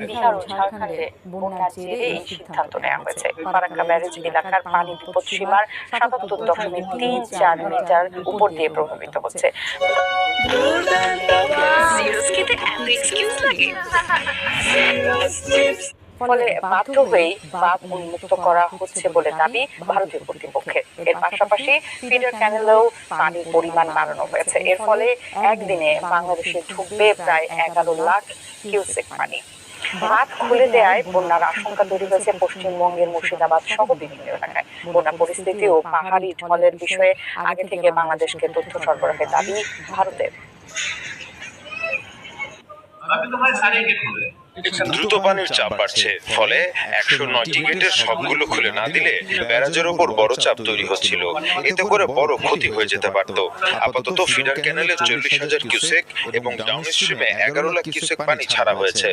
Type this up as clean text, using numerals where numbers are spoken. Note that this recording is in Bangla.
বিহার ও ঝাড়খণ্ডে বন্যার জেরে এই সিদ্ধান্ত নেওয়া হয়েছে। ফারাক্কা ব্যারেজ এলাকার পানি বিপদসীমার ৭৭.34 মিটার উপর দিয়ে প্রভাবিত হচ্ছে। ফলে বাধ্য হয়েই বাঁধ উন্মুক্ত করা হচ্ছে বলে দাবি ভারতীয় কর্তৃপক্ষের। এর পাশাপাশি ফিডার ক্যানেলেও পানির পরিমাণ বাড়ানো হয়েছে। এর ফলে একদিনে বাংলাদেশে ঢুকবে প্রায় 11 লাখ কিউসেক পানি। বাঁধ খুলে দেয়ায় বন্যার আশঙ্কা তৈরি হয়েছে পশ্চিমবঙ্গের মুর্শিদাবাদ সহ বিভিন্ন এলাকায়। বন্যা পরিস্থিতি ও পাহাড়ি ঢলের বিষয়ে আগে থেকে বাংলাদেশকে তথ্য সরবরাহের দাবি ভারতের। দ্রুত পানির চাপ বাড়ছে, ফলে 109টি গেটের সবগুলো খুলে না দিলে ব্যারাজের ওপর বড় চাপ তৈরি হচ্ছিল। এতে করে বড় ক্ষতি হয়ে যেতে পারত। আপাতত ফিডার ক্যানেলে 40,000 কিউসেক এবং ডাউন স্ট্রিমে 11 লাখ কিউসেক পানি ছাড়া হয়েছে।